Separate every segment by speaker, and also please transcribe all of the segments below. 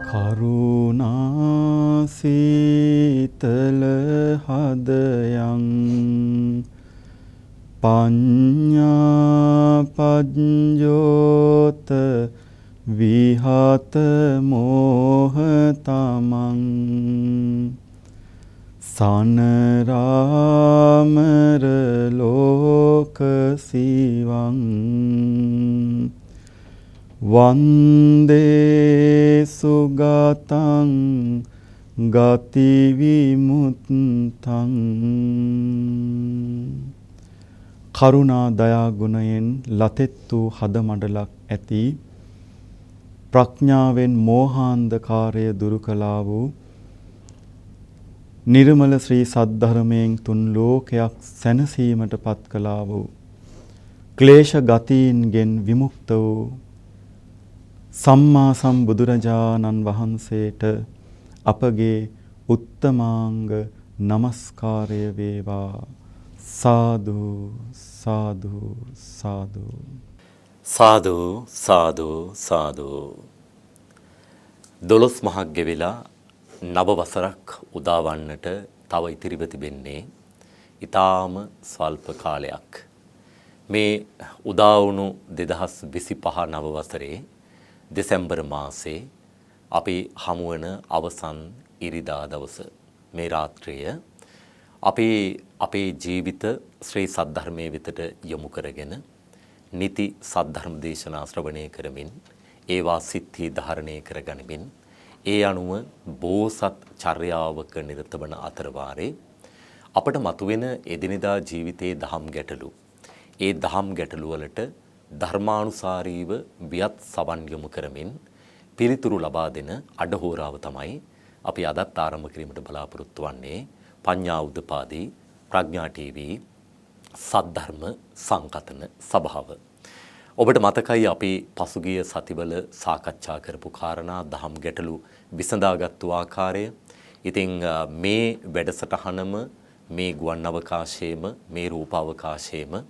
Speaker 1: කරුණා සීතල හදයන් පඤ්ඤා පඤ්ඤෝත විහත මෝහ තමං සනරාමර ලෝක සිවං වන්දේ සුගතං ගති විමුත්තං. කරුණා දයා ගුණයෙන් ලතෙත් වූ හද මඩලක් ඇති ප්‍රඥාවෙන් මෝහාන්ධකාරය දුරු කළා වූ නිර්මල ශ්‍රී සද්ධර්මයෙන් තුන් ලෝකයක් සැනසීමට පත් කළා වූ ක්ලේශ ගතීන්ගෙන් විමුක්ත වූ සම්මා සම්බුදුරජාණන් වහන්සේට අපගේ උත්තමාංග නමස්කාරය වේවා. සාදු සාදු සාදු
Speaker 2: සාදු සාදු සාදු. 12 මහක් ගෙවිලා නව වසරක් උදාවන්නට තව ඉතිරිව තිබෙන්නේ ඊටාම ස්වල්ප කාලයක්. මේ උදා වුණු 2025 නව වසරේ දෙසැම්බර් මාසේ අපි හමුවන අවසන් ඉරිදා දවස මේ රාත්‍රිය අපි අපේ ජීවිත ශ්‍රී සද්ධර්මයේ වෙතට යොමු කරගෙන නිති සද්ධර්ම දේශනා ශ්‍රවණය කරමින් ඒවා සිත්හි ධාරණය කරගනිමින් ඒ අනුව බෝසත් චර්යාවක නිරත වන අතර වාරේ අපට මතුවෙන එදිනෙදා ජීවිතයේ දහම් ගැටලු ඒ දහම් ගැටලු වලට ධර්මානුසාරීව වියත් සවන් යොමු කරමින් පිළිතුරු ලබා දෙන අඩහෝරාව තමයි අපි අදත් ආරම්භ කිරීමට බලාපොරොත්තු වන්නේ පඤ්ඤා උදපාදී ප්‍රඥා ටීවී සද්ධර්ම සංකතන සභාව. ඔබට මතකයි අපි පසුගිය සතිවල සාකච්ඡා කරපු කාරණා දහම් ගැටලු විසඳාගත්තු ආකාරය. ඉතින් මේ වැඩසටහනම මේ ගුවන් අවකාශයේම මේ රූප අවකාශයේම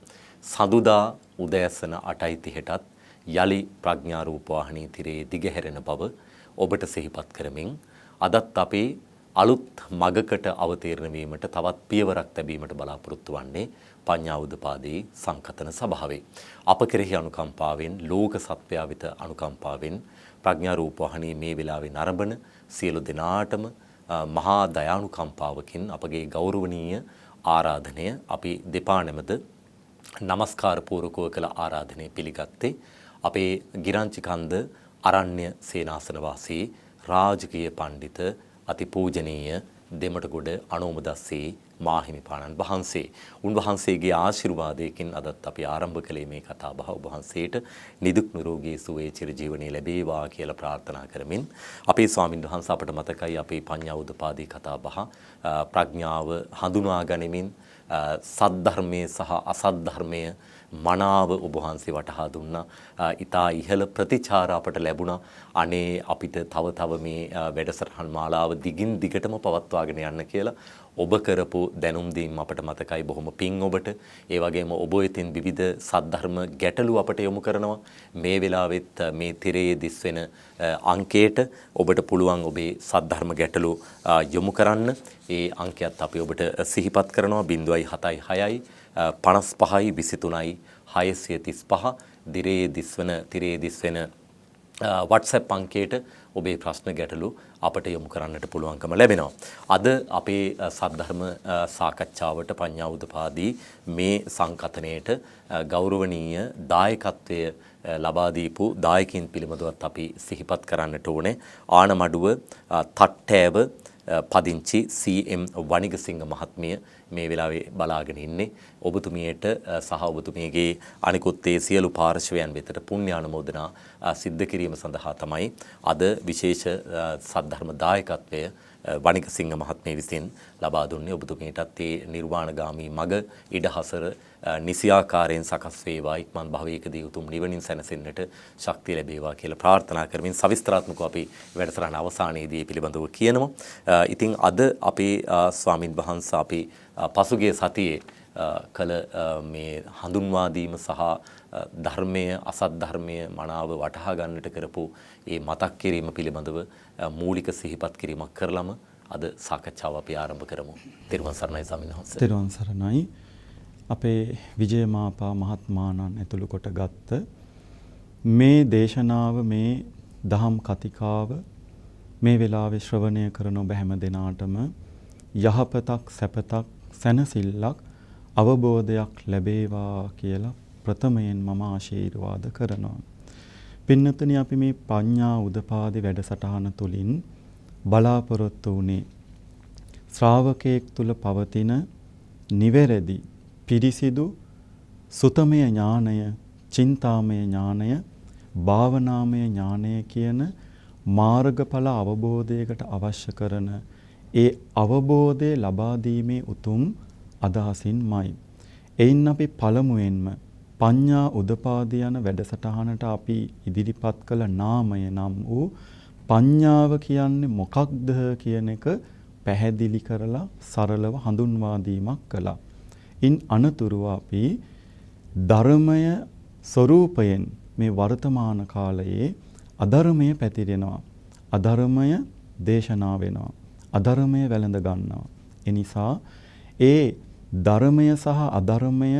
Speaker 2: සඳුදා උදෑසන 8:30ටත් යලි ප්‍රඥා රූප වාහිනී තිරේ දිගහැරෙන බව ඔබට සිහිපත් කරමින් අදත් අපි අලුත් මගකට අවතීර්ණ වීමට තවත් පියවරක් තැබීමට බලාපොරොත්තු වන්නේ පඤ්ඤා උදපාදී සංකතන සභාවේ. අප කෙරෙහි අනුකම්පාවෙන් ලෝක සත්වයා වෙත අනුකම්පාවෙන් ප්‍රඥා රූප වාහිනී මේ වෙලාවේ නරඹන සියලු දෙනාටම මහා දයානුකම්පාවකින් අපගේ ගෞරවනීය ආරාධනය අපි දෙපා නැමද නමස්කාර පූර්වකව කළ ආරාධනය පිළිගත්තේ අපේ ගිරංචිකන්ද අරණ්‍ය සේනාසන වාසී රාජකීය පඬිත අතිපූජනීය දෙමටගොඩ අනෝමදස්සී මාහිමිපාණන් වහන්සේ. උන්වහන්සේගේ ආශිර්වාදයකින් අදත් අපි ආරම්භ කළේ මේ කතාබහ. ඔබ වහන්සේට නිදුක් නිරෝගී සුවය චිරජීවනයේ ලැබේවා කියලා ප්‍රාර්ථනා කරමින් අපේ ස්වාමින් වහන්සේ අපට මතකයි අපේ පඤ්ඤා උදපාදී කතාබහ ප්‍රඥාව හඳුනා ගනිමින් සද්ධර්මයේ සහ අසද්ධර්මයේ මනාව ඔබ වහන්සේ වටහා දුන්නා. ඊතා ඉහළ ප්‍රතිචාර අපට ලැබුණා. අනේ අපිට තව තව මේ වැඩසටහන් මාලාව දිගින් දිගටම පවත්වාගෙන යන්න කියලා ඔබ කරපු දැනුම් දීම අපට මතකයි. බොහොම පිං ඔබට. ඒ වගේම ඔබ වෙතින් විවිධ සද්ධර්ම ගැටලු අපට යොමු කරනවා. මේ වෙලාවෙත් මේ තිරයේ දිස්වෙන අංකයට ඔබට පුළුවන් ඔබේ සද්ධර්ම ගැටලු යොමු කරන්න. ඒ අංකයත් අපි ඔබට සිහිපත් කරනවා 076 55යි 23යි 635 තිරයේ දිස්වෙන WhatsApp අංකයට ඔබේ ප්‍රශ්න ගැටලු අපට යොමු කරන්නට පුළුවන්කම ලැබෙනවා. අද අපේ සද්ධර්ම සාකච්ඡාවට පඤ්ඤා උදපාදී මේ සංකතනයේට ගෞරවනීය දායකත්වය ලබා දීපු දායකින් පිළිබඳවත් අපි සිහිපත් කරන්නට ඕනේ. ආනමඩුව තට්ටෑව පදිංචි CM වනිගසිංහ මහත්මිය මේ වෙලාවේ බලාගෙන ඉන්නේ. ඔබතුමියට සහ ඔබතුමියගේ අනිකුත් ඒ සියලු පාර්ශවයන් වෙතට පුණ්‍යානුමෝදනා සිද්ධ කිරීම සඳහා තමයි අද විශේෂ සද්ධර්ම දායකත්වය වනිගසිංහ මහත්මිය විසින් ලබා දුන්නේ. ඔබතුමියටත් ඒ නිර්වාණගාමී මග ඉඩහසර නිසියාකාරයෙන් සකස් වේවා, ඉක්මන් භවයකදී උතුම් නිවනින් සැනසෙන්නට ශක්තිය ලැබේවා කියලා ප්‍රාර්ථනා කරමින් සවිස්තරාත්මකව අපි වැඩසටහන අවසානයේදී පිළිබඳව කියනවා. ඉතින් අද අපේ ස්වාමින් වහන්සේ අපි පසුගිය සතියේ කළ මේ හඳුන්වා දීම සහ ධර්මය අසත් ධර්මය මනාව වටහා ගන්නට කරපු ඒ මතක් කිරීම පිළිබඳව මූලික සිහිපත් කිරීමක් කරලම අද සාකච්ඡාව අපි ආරම්භ කරමු. තෙරුවන් සරණයි ස්වාමීන් වහන්සේ.
Speaker 1: තෙරුවන් සරණයි. අපේ විජයමාපා මහත්මාණන් ඇතුළු කොට ගත්ත මේ දේශනාව මේ දහම් කතිකාව මේ වෙලාවේ ශ්‍රවණය කරන ඔබ හැම දෙනාටම යහපතක් සැපතක් සැනසෙල්ලක් අවබෝධයක් ලැබේවා කියලා ප්‍රථමයෙන් මම ආශිර්වාද කරනවා. පින්නතුනි අපි මේ පඤ්ඤා උදපාදි වැඩසටහන තුලින් බලාපොරොත්තු වුණේ ශ්‍රාවකයෙක් තුල පවතින නිවැරදි පිරිසිදු සුතමය ඥානය, චින්තාමය ඥානය, භාවනාමය ඥානය කියන මාර්ගඵල අවබෝධයකට අවශ්‍ය කරන ඒ අවබෝධය ලබා දීමේ උතුම් අදහසින්මයි. එයින් අපි පළමුවෙන්ම පඤ්ඤා උදපාදි යන වැඩසටහනට අපි ඉදිරිපත් කළ නාමය නම් වූ පඤ්ඤාව කියන්නේ මොකක්ද කියන එක පැහැදිලි කරලා සරලව හඳුන්වා දීමක් කළා. ඉන් අනතුරුව අපි ධර්මය ස්වરૂපයෙන් මේ වර්තමාන කාලයේ අධර්මය පැතිරෙනවා. අධර්මය දේශනා වෙනවා. අධර්මය වැළඳ ගන්නවා. ඒ නිසා ඒ ධර්මය සහ අධර්මය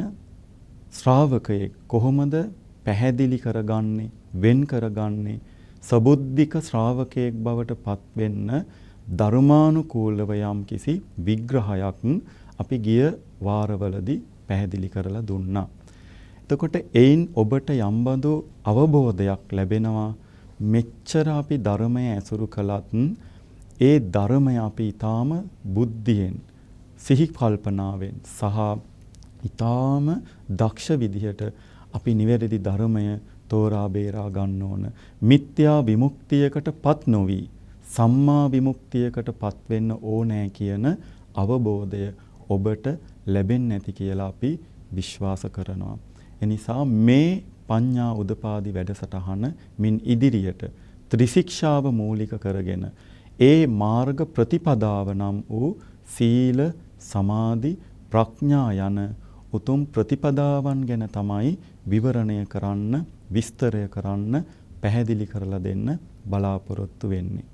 Speaker 1: ශ්‍රාවකයෙක් කොහොමද පැහැදිලි කරගන්නේ, වෙන් කරගන්නේ, සබුද්ධික ශ්‍රාවකයෙක් බවට පත් වෙන්න ධර්මානුකූලව යම් කිසි විග්‍රහයක් අපි ගිය වාරවලදී පැහැදිලි කරලා දුන්නා. එතකොට එයින් ඔබට යම්බඳු අවබෝධයක් ලැබෙනවා. මෙච්චර අපි ධර්මය ඇසුරු කළත් ඒ ධර්මය අපි ඊටාම බුද්ධියෙන්, සිහි කල්පනාවෙන් සහ ඊටාම දක්ෂ විදිහට අපි නිවැරදි ධර්මය තෝරා බේරා ගන්න ඕන. මිත්‍යා විමුක්තියකටපත් නොවි සම්මා විමුක්තියකටපත් වෙන්න ඕනෑ කියන අවබෝධය ඔබට ලැබෙන්නේ නැති කියලා අපි විශ්වාස කරනවා. එනිසා මේ පඤ්ඤා උදපාදි වැඩසටහන මින් ඉදිරියට ත්‍රිශික්ෂාව මූලික කරගෙන ඒ මාර්ග ප්‍රතිපදාව නම් වූ සීල, සමාධි, ප්‍රඥා යන උතුම් ප්‍රතිපදාවන් ගැන තමයි විවරණය කරන්න, විස්තරය කරන්න, පැහැදිලි කරලා දෙන්න බලාපොරොත්තු වෙන්නේ.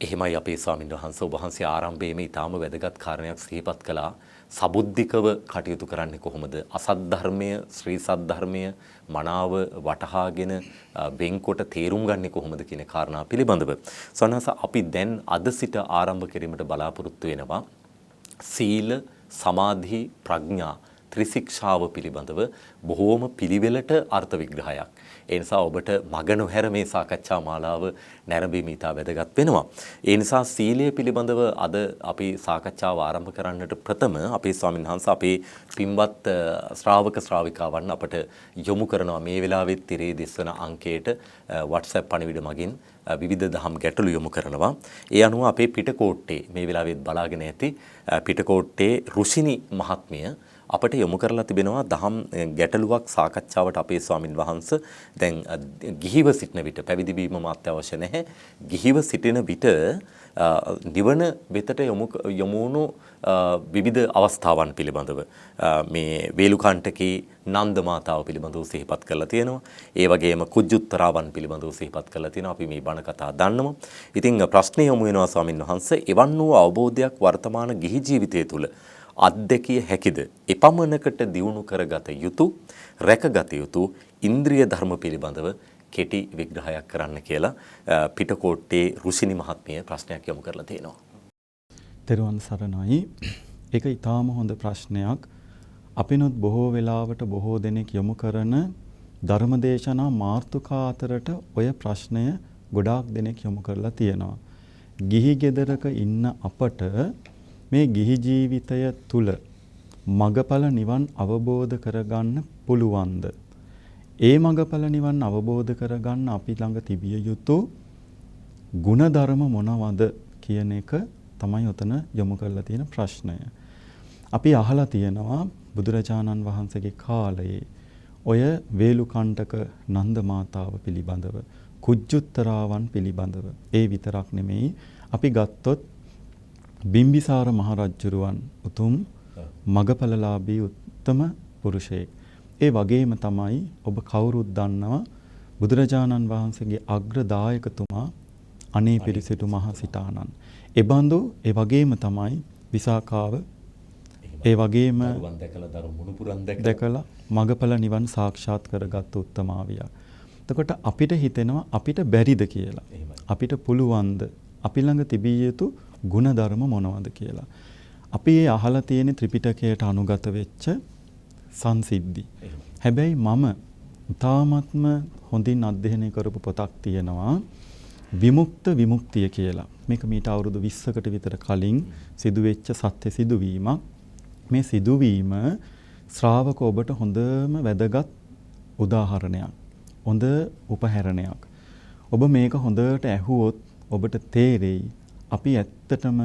Speaker 2: එහෙමයි අපේ ස්වාමීන් වහන්සේ. ඔබ වහන්සේ ආරම්භයේම ඊටාම වැදගත් කාරණයක් සිහිපත් කළා. සබුද්ධිකව කටයුතු කරන්නේ කොහොමද? අසත් ධර්මය, ශ්‍රී සත් ධර්මය මනාව වටහාගෙන වෙන්කොට තේරුම් ගන්නේ කොහොමද කියන කාරණා පිළිබඳව. සවනස අපි දැන් අද සිට ආරම්භ කිරීමට බලාපොරොත්තු වෙනවා. සීල, සමාධි, ප්‍රඥා ත්‍රිශික්ෂාව පිළිබඳව බොහෝම පිළිවෙලට අර්ථ විග්‍රහයක්. ඒ නිසා ඔබට මග නොහැර මේ සාකච්ඡා මාලාව නැරඹීම ඉතා වැදගත් වෙනවා. ඒ නිසා සීලය පිළිබඳව අද අපි සාකච්ඡාව ආරම්භ කරන්නට ප්‍රථම අපේ ස්වාමීන් වහන්සේ අපේ පින්වත් ශ්‍රාවක ශ්‍රාවිකාවන් අපට යොමු කරනවා මේ වෙලාවෙත් තිරේ දිස්වන අංකයට WhatsApp පණිවිඩ මගින් විවිධ දහම් ගැටළු යොමු කරනවා. ඒ අනුව අපේ පිටකෝට්ටේ මේ වෙලාවෙත් බලාගෙන ඇති පිටකෝට්ටේ රුෂිනි මහත්මිය අපට යොමු කරලා තිබෙනවා දහම් ගැටලුවක් සාකච්ඡාවට අපේ ස්වාමින් වහන්සේ. දැන් ගිහිව සිටින විට පැවිදි වීමම අත්‍යවශ්‍ය නැහැ. ගිහිව සිටින විට නිවන වෙතට යොමු වුණු විවිධ අවස්ථාවන් පිළිබඳව මේ වේලුකණ්ඨකේ නන්ද මාතාව පිළිබඳව සිහිපත් කරලා තියෙනවා. ඒ වගේම කුජුත්තරාවන් පිළිබඳව සිහිපත් කරලා තියෙනවා. අපි මේ බණ කතා දන්නවා. ඉතින් ප්‍රශ්නේ යොමු වෙනවා ස්වාමින් වහන්සේ, එවන් වූ අවබෝධයක් වර්තමාන ගිහි ජීවිතය තුළ අත්දැකිය හැකිද? එපමණකට දියුණු කරගත යුතු, රැකගත යුතු ඉන්ද්‍රිය ධර්ම පිළිබඳව කෙටි විග්‍රහයක් කරන්න කියලා පිටකෝට්ටේ රුෂිනි මහත්මිය ප්‍රශ්නයක් යොමු කරලා තියෙනවා.
Speaker 1: තෙරුවන් සරණයි. ඒක ඊටාම හොඳ ප්‍රශ්නයක්. අපිනොත් බොහෝ වෙලාවට බොහෝ දෙනෙක් යොමු කරන ධර්මදේශනා මාතෘකා අතරට ඔය ප්‍රශ්නය ගොඩාක් දෙනෙක් යොමු කරලා තියෙනවා. ගිහි ගෙදරක ඉන්න අපට මේ ගිහි ජීවිතය තුල මගඵල නිවන් අවබෝධ කරගන්න පුළුවන්ද? ඒ මගඵල නිවන් අවබෝධ කරගන්න අපි ළඟ තිබිය යුතු ගුණධර්ම මොනවද කියන එක තමයි උතන යොමු කරලා තියෙන ප්‍රශ්නය. අපි අහලා තියෙනවා බුදුරජාණන් වහන්සේගේ කාලයේ ඔය වේලුකණ්ඨක නන්ද මාතාව පිළිබඳව, කුජුත්තරාවන් පිළිබඳව. ඒ විතරක් නෙමෙයි, අපි ගත්තොත් බිම්බිසාර මහරජුරුවන් උතුම් මගඵලලාභී උත්තම පුරුෂයෙක්. ඒ වගේම තමයි ඔබ කවුරුත් දන්නවා බුදුරජාණන් වහන්සේගේ අග්‍රදායකතුමා අනේ පිරිසිදු මහසිතානන්. ඒ බඳු ඒ වගේම තමයි විසාකාව ඒ වගේම දැකලා මගඵල නිවන් සාක්ෂාත් කරගත් උත්තමාවියා. එතකොට අපිට හිතෙනවා අපිට බැරිද කියලා. අපිට පුළුවන්ද? අපි ළඟ තිබිය යුතු ಗುಣධර්ම මොනවද කියලා. අපි ඒ අහලා තියෙන ත්‍රිපිටකයට අනුගත වෙච්ච සංසිද්ධි. හැබැයි මම තාමත්ම හොඳින් අධ්‍යයනය කරපු පොතක් තියෙනවා විමුක්ත විමුක්තිය කියලා. මේක මීට අවුරුදු 20කට විතර කලින් සිදුවෙච්ච සත්‍ය සිදුවීමක්. මේ සිදුවීම ශ්‍රාවක ඔබට හොඳම වැදගත් උදාහරණයක්. හොඳ උපහැරණයක්. ඔබ මේක හොඳට ඇහුවොත් ඔබට තේරෙයි අපි ඇත්තටම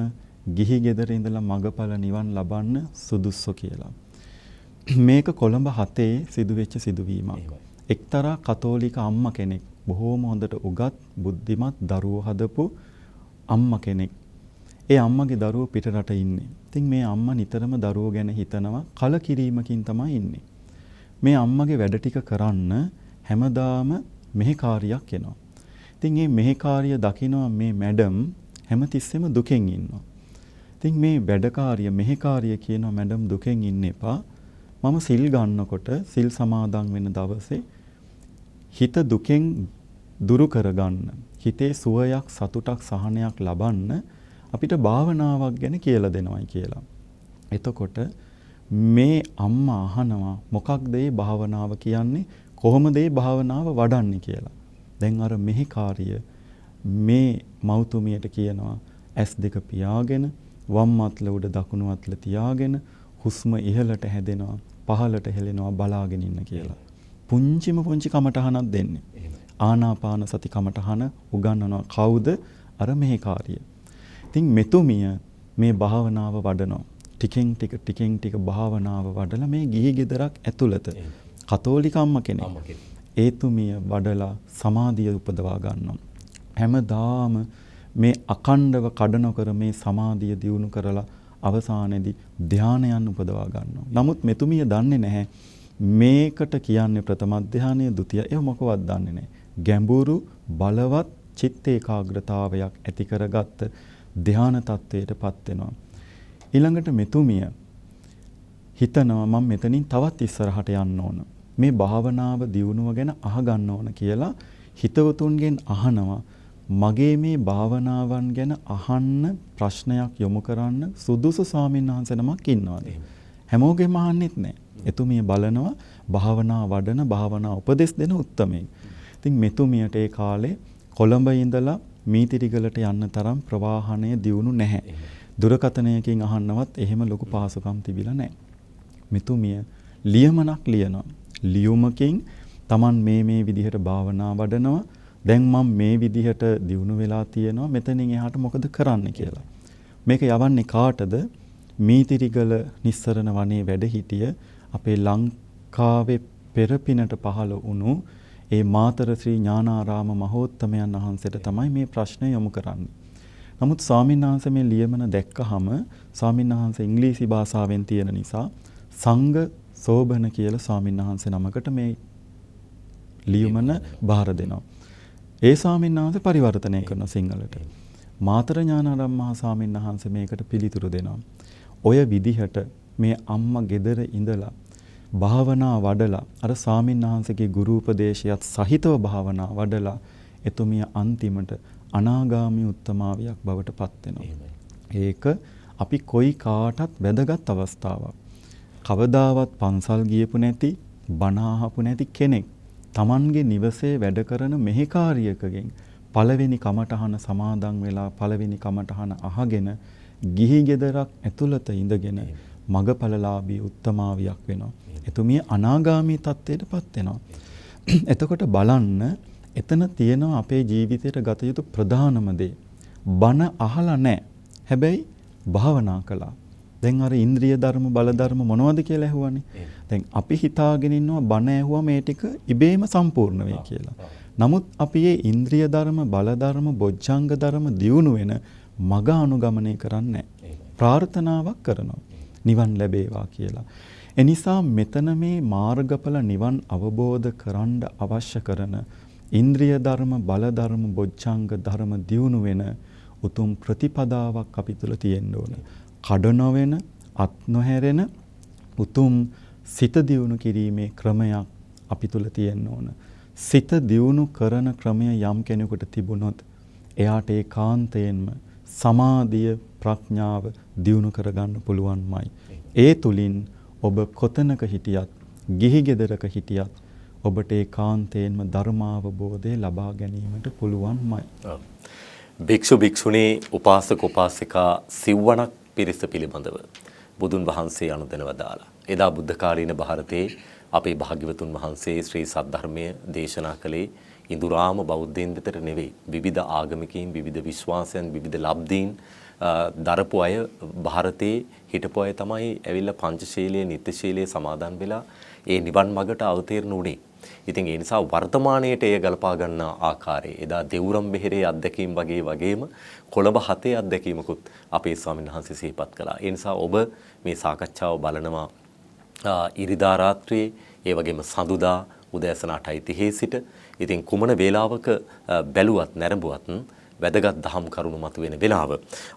Speaker 1: ගිහි ගෙදර ඉඳලා මගඵල නිවන් ලබන්න සුදුස්සෝ කියලා. මේක කොළඹ 7 සිදුවෙච්ච සිදුවීමක්. එක්තරා කතෝලික අම්මා කෙනෙක් බොහෝම හොඳට උගත් බුද්ධිමත් දරුවෝ හදපු අම්මා කෙනෙක්. ඒ අම්මගේ දරුවෝ පිට රට ඉන්නේ. ඉතින් මේ අම්මා නිතරම දරුවෝ ගැන හිතනවා කලකිරීමකින් තමයි ඉන්නේ. මේ අම්මගේ වැඩ ටික කරන්න හැමදාම මෙහෙකාරියක් එනවා. ඉතින් මේ මෙහෙකාරිය දකිනවා මේ මැඩම් හැමතිස්සෙම දුකෙන් ඉන්නවා. ඉතින් මේ වැඩකාරිය මෙහෙකාරිය කියනවා මැඩම් දුකෙන් ඉන්න එපා. මම සිල් ගන්නකොට සිල් සමාදන් වෙන දවසේ හිත දුකෙන් දුරු කරගන්න හිතේ සුවයක් සතුටක් සහනයක් ලබන්න අපිට භාවනාවක් ගැන කියලා දෙනවයි කියලා. එතකොට මේ අම්මා අහනවා මොකක්ද මේ භාවනාව කියන්නේ? කොහොමද මේ භාවනාව වඩන්නේ කියලා. දැන් අර මෙහෙකාරිය මේ මෞතුමියට කියනවා S2 පියාගෙන වම් අත්ල උඩ දකුණු අත්ල තියාගෙන හුස්ම ඉහළට හැදෙනවා පහළට හෙලෙනවා බලාගෙන ඉන්න කියලා. පුංචිම පුංචි කමටහනක් දෙන්නේ. ආනාපාන සති කමටහන උගන්වනවා. කවුද? අර මෙහෙකාරිය. ඉතින් මෙතුමිය මේ භාවනාව වඩනවා. ටිකෙන් ටික භාවනාව වඩලා මේ ගිහි ගෙදරක් ඇතුළත කතෝලික අම්ම කෙනෙක්. ඒතුමිය වඩලා සමාධිය උපදවා ගන්නවා. හැමදාම මේ අකණ්ඩව කඩ නොකර මේ සමාධිය දියුණු කරලා අවසානයේදී ධානයන් උපදවා ගන්නවා. නමුත් මෙතුමිය දන්නේ නැහැ මේකට කියන්නේ ප්‍රථම ධානය, ဒုတိ ය මොකවත් දන්නේ නැහැ. ගැඹුරු බලවත් චිත්ත ඒකාග්‍රතාවයක් ඇති කරගත්ත ධාන තත්වයටපත් වෙනවා. ඊළඟට මෙතුමිය හිතනවා මම මෙතනින් තවත් ඉස්සරහට යන්න ඕන. මේ භාවනාව දියුණුව ගැන අහගන්න ඕන කියලා හිතවතුන්ගෙන් අහනවා. මගේ මේ භාවනාවන් ගැන අහන්න ප්‍රශ්නයක් යොමු කරන්න සුදුසු ස්වාමීන් වහන්සේ නමක් ඉන්නවද? හැමෝගෙම අහන්නෙත් නැහැ. එතුමිය බලනවා භාවනා වඩන භාවනා උපදෙස් දෙන උත්තමයෙක්. ඉතින් මෙතුමියට ඒ කාලේ කොළඹ ඉඳලා මීතිරිගලට යන්න තරම් ප්‍රවාහනය දියුණු නැහැ. දුරකථනයකින් අහන්නවත් එහෙම ලොකු පහසුකම් තිබිලා නැහැ. මෙතුමිය ලියමනක් ලියනවා. ලියුමකින් Taman මේ විදිහට භාවනා වඩනවා. දැන් මම මේ විදිහට දියුණු වෙලා තියෙනවා. මෙතනින් එහාට මොකද කරන්න කියලා. මේක යවන්නේ කාටද? මීතිරිගල නිස්සරණ වනයේ වැඩ සිටිය අපේ ලංකාවේ පෙරපිනට පහළ වුණු ඒ මාතර ශ්‍රී ඥානාරාම මහෝත්තමයන් වහන්සේට තමයි මේ ප්‍රශ්නය යොමු කරන්නේ. නමුත් ස්වාමීන් වහන්සේ මේ ලියමන දැක්කහම ස්වාමීන් වහන්සේ ඉංග්‍රීසි භාෂාවෙන් තියෙන නිසා සංඝ සෝබන කියලා ස්වාමීන් වහන්සේ නමකට මේ ලියමන බාර දෙනවා. ඒ ස්වාමීන් වහන්සේ පරිවර්තනය කරන සිංහලට. මාතර ඥානාරාම මහ ස්වාමීන් වහන්සේ මේකට පිළිතුරු දෙනවා. ඔය විදිහට මේ අම්මා ගෙදර ඉඳලා භාවනා වඩලා අර ස්වාමීන් වහන්සේගේ ගුරු උපදේශයත් සහිතව භාවනා වඩලා එතුමිය අන්තිමට අනාගාමී උත්තමාවියක් බවට පත් වෙනවා. ඒක අපි කොයි කාටත් වැදගත් අවස්ථාවක්. කවදාවත් පන්සල් ගියපු නැති, බණ අහපු නැති කෙනෙක් Tamanගේ නිවසේ වැඩ කරන මෙහෙකාරියකගෙන් පළවෙනි කමඨහන සමාදන් වෙලා පළවෙනි කමඨහන අහගෙන ගිහි ගෙදරක් ඇතුළත ඉඳගෙන මගපලලාභී උත්තමාවියක් වෙනවා. එතුමිය අනාගාමී තත්ත්වයටපත් වෙනවා. එතකොට බලන්න එතන තියෙනවා අපේ ජීවිතයට ගත යුතු ප්‍රධානම දේ. බණ අහලා නැහැ. හැබැයි භාවනා කළා. දැන් අර ඉන්ද්‍රිය ධර්ම බල ධර්ම මොනවද කියලා ඇහුවානේ. දැන් අපි හිතාගෙන ඉන්නවා බණ ඇහුවා මේ ටික ඉබේම සම්පූර්ණ වෙයි කියලා. නමුත් අපි මේ ඉන්ද්‍රිය ධර්ම බල ධර්ම බොජ්ජංග ධර්ම දියුණු වෙන මග අනුගමනය කරන්නේ නැහැ. ප්‍රාර්ථනාවක් කරනවා. නිවන් ලැබේවා කියලා. එනිසා මෙතන මේ මාර්ගඵල නිවන් අවබෝධ කරන්න අවශ්‍ය කරන ඉන්ද්‍රිය ධර්ම, බල ධර්ම, බොජ්ජංග ධර්ම දියුණු වෙන උතුම් ප්‍රතිපදාවක් අපි තුල තියෙන්න ඕන. කඩ නොවන, අත් නොහැරෙන උතුම් සිත දියුණු කිරීමේ ක්‍රමයක් අපි තුල තියෙන්න ඕන. සිත දියුණු කරන ක්‍රමය යම් කෙනෙකුට තිබුණොත් එයාට ඒකාන්තයෙන්ම සමාධිය, ප්‍රඥාව දියුණු කරගන්න පුළුවන්මයි. ඒ තුලින් ඔබ කොතනක හිටියත්, ගිහි ගෙදරක හිටියත් ඔබට ඒකාන්තයෙන්ම ධර්මාවබෝධය ලබා ගැනීමට පුළුවන්මයි.
Speaker 2: භික්ෂු භික්ෂුණී, උපාසක උපාසිකා සිව්වණක් පිරිස පිළිබඳව බුදුන් වහන්සේ අනුදැනව දාලා. එදා බුද්ධ කාලීන ಭಾರತයේ අපේ භාග්‍යවතුන් වහන්සේ ශ්‍රී සද්ධර්මය දේශනා කළේ ඉඳුරාම බෞද්ධයන් වෙතට නෙවෙයි. විවිධ ආගමිකයින්, විවිධ විශ්වාසයන්, විවිධ ලබ්ධීන් දරපු අය, ಭಾರತයේ හිටපු අය තමයි ඇවිල්ලා පංචශීලයේ, නිත්‍යශීලයේ සමාදන් වෙලා ඒ නිවන් මඟට අවතීර්ණ වුණේ. ඉතින් ඒ නිසා වර්තමානයේට එය ගලපා ගන්න ආකාරය එදා දෙවුරම් බෙහෙරේ අත්දැකීම් වගේම කොළඹ 7 අත්දැකීමකුත් අපේ ස්වාමීන් වහන්සේ සිහිපත් කළා. ඒ නිසා ඔබ මේ සාකච්ඡාව බලනවා ඉරිදා රාත්‍රියේ, ඒ වගේම සඳුදා උදෑසන 8:30 සිට. ඉතින් කුමන වේලාවක බැලුවත් නැරඹුවත් වැදගත් දහම් කරුණු මතුවෙන වෙලාව.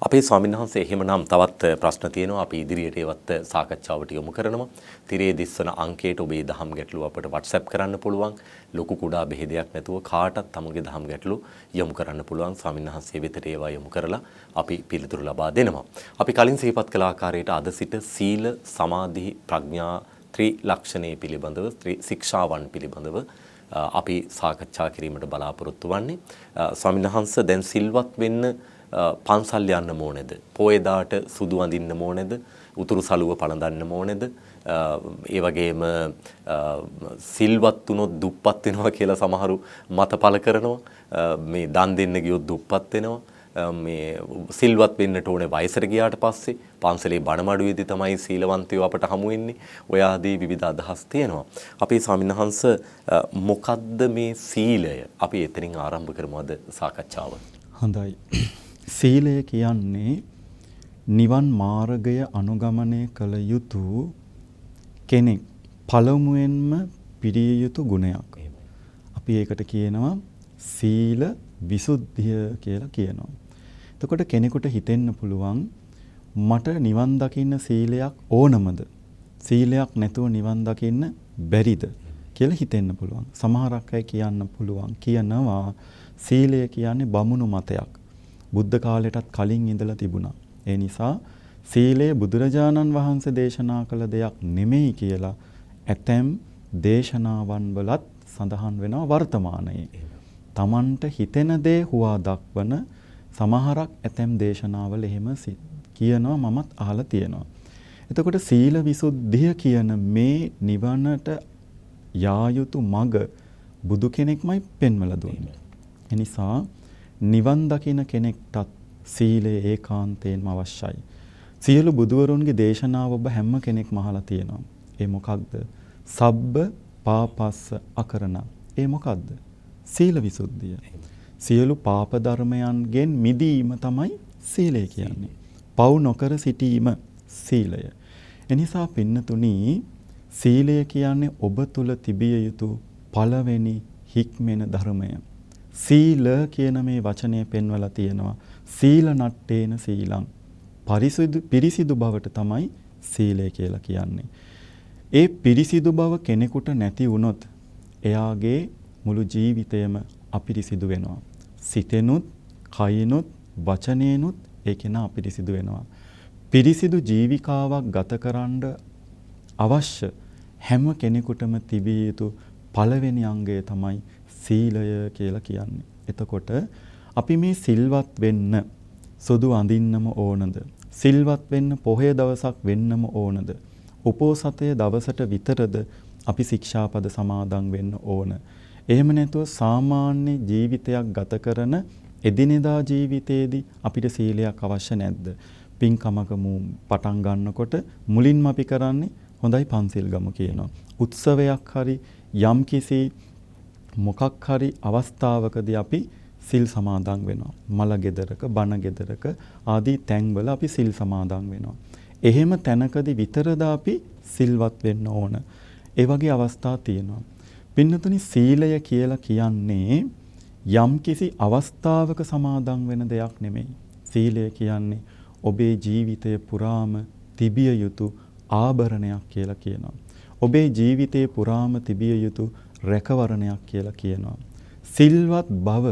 Speaker 2: අපේ ස්වාමීන් වහන්සේ එහෙමනම් තවත් ප්‍රශ්න තියෙනවා. අපි ඉදිරියට ඒවත් සාකච්ඡාවට යොමු කරනවා. තිරේ දිස්වන අංකයට ඔබේ දහම් ගැටළු අපට WhatsApp කරන්න පුළුවන්. ලොකු කුඩා බෙහෙදයක් නැතුව කාටත් තමගේ දහම් ගැටළු යොමු කරන්න පුළුවන්. ස්වාමීන් වහන්සේ වෙතට ඒවා යොමු කරලා අපි පිළිතුරු ලබා දෙනවා. අපි කලින් සිහිපත් කළ ආකාරයට අද සිට සීල, සමාධි, ප්‍රඥා ත්‍රිලක්ෂණයේ පිළිබඳව, ශික්ෂාවන් පිළිබඳව අපි සාකච්ඡා කිරීමට බලාපොරොත්තු වන්නේ. ස්වාමීන් වහන්සේ දැන් සිල්වත් වෙන්න පන්සල් යන්න ඕනේද? පොයදාට සුදු අඳින්න ඕනේද? උතුරු සළුව පළඳන්න ඕනේද? ඒ වගේම සිල්වත් වුණොත් දුප්පත් වෙනවා කියලා සමහරු මත පළ කරනවා. මේ දන් දෙන්න ගියොත් දුප්පත් වෙනවා. මේ සිල්වත් වෙන්නට ඕනේ වයසට ගියාට පස්සේ, පන්සලේ බණමඩුවේදී තමයි සීලවන්තයෝ අපට හමු වෙන්නේ. ඔය ආදී විවිධ අදහස් තියෙනවා. අපේ ස්වාමීන් වහන්සේ මොකද්ද මේ සීලය? අපි එතනින් ආරම්භ කරමු අද සාකච්ඡාව.
Speaker 1: හොඳයි. සීලය කියන්නේ නිවන් මාර්ගය අනුගමනය කළ යුතු කෙනෙක් පළමුවෙන්ම පිරිය යුතු ගුණයක්. අපි ඒකට කියනවා සීල විසුද්ධිය කියලා කියනවා. එතකොට කෙනෙකුට හිතෙන්න පුළුවන් මට නිවන් දකින්න සීලයක් ඕනමද? සීලයක් නැතුව නිවන් දකින්න බැරිද කියලා හිතෙන්න පුළුවන්. සමහරක් අය කියනවා සීලය කියන්නේ බමුණු මතයක්. බුද්ධ කාලයටත් කලින් ඉඳලා තිබුණා. ඒ නිසා සීලය බුදුරජාණන් වහන්සේ දේශනා කළ දෙයක් නෙමෙයි කියලා ඇතැම් දේශනාවන් වලත් සඳහන් වෙනවා වර්තමානයේ. තමන්ට හිතෙන දේ හුවා දක්වන සමහරක් ඇතැම් දේශනාවල එහෙම කියනවා, මමත් අහලා තියෙනවා. එතකොට සීල විසුද්ධිය කියන මේ නිවනට යා යුතු මඟ බුදු කෙනෙක්මයි පෙන්වලා දුන්නේ. එනිසා නිවන් දකින කෙනෙක්ටත් සීලය ඒකාන්තයෙන්ම අවශ්‍යයි. සියලු බුදුවරුන්ගේ දේශනාව ඔබ හැම කෙනෙක්ම අහලා තියෙනවා. ඒ මොකක්ද? සබ්බ පාපස්ස අකරණ. ඒ මොකක්ද? සීල විසුද්ධිය. සියලු පාප ධර්මයන්ගෙන් මිදීම තමයි සීලය කියන්නේ. පව් නොකර සිටීම සීලය. එනිසා පින්නතුනි, සීලය කියන්නේ ඔබ තුල තිබිය යුතු පළවෙනි හික්මෙන ධර්මය. සීල කියන මේ වචනය පෙන්වලා තියෙනවා. සීල නට්ඨේන සීලං. පිරිසිදු බවට තමයි සීලය කියලා කියන්නේ. ඒ පිරිසිදු බව කෙනෙකුට නැති වුණොත් එයාගේ මුළු ජීවිතයම අපිරිසිදු වෙනවා. සිතෙනුත්, කයිනුත්, වචනේනුත් ඒ කෙනා අපිරිසිදු වෙනවා. පිරිසිදු ජීවිකාවක් ගතකරන්න අවශ්‍ය හැම කෙනෙකුටම තිබිය යුතු පළවෙනි අංගය තමයි සීලය කියලා කියන්නේ. එතකොට අපි මේ සිල්වත් වෙන්න සුදු අඳින්නම ඕනද? සිල්වත් වෙන්න පොහේ දවසක් වෙන්නම ඕනද? උපෝසතය දවසට විතරද අපි ශික්ෂාපද සමාදන් වෙන්න ඕන? එහෙම නැතුව සාමාන්‍ය ජීවිතයක් ගත කරන එදිනෙදා ජීවිතයේදී අපිට සීලයක් අවශ්‍ය නැද්ද? පින්කමක පටන් ගන්නකොට මුලින්ම අපි කරන්නේ හොඳයි පන්සිල් ගමු කියනවා. උත්සවයක් හරි යම්කිසි මොකක් හරි අවස්ථාවකදී අපි සිල් සමාදන් වෙනවා. මල ගෙදරක, බණ ගෙදරක ආදී තැන්වල අපි සිල් සමාදන් වෙනවා. එහෙම තැනකදී විතරද අපි සිල්වත් වෙන්න ඕන. ඒ වගේ අවස්ථා තියෙනවා. පින්නතුනි සීලය කියලා කියන්නේ යම්කිසි අවස්ථාවක සමාදන් වෙන දෙයක් නෙමෙයි. සීලය කියන්නේ ඔබේ ජීවිතය පුරාම තිබිය යුතු ආභරණයක් කියලා කියනවා. ඔබේ ජීවිතේ පුරාම තිබිය යුතු රැකවරණයක් කියලා කියනවා. සිල්වත් බව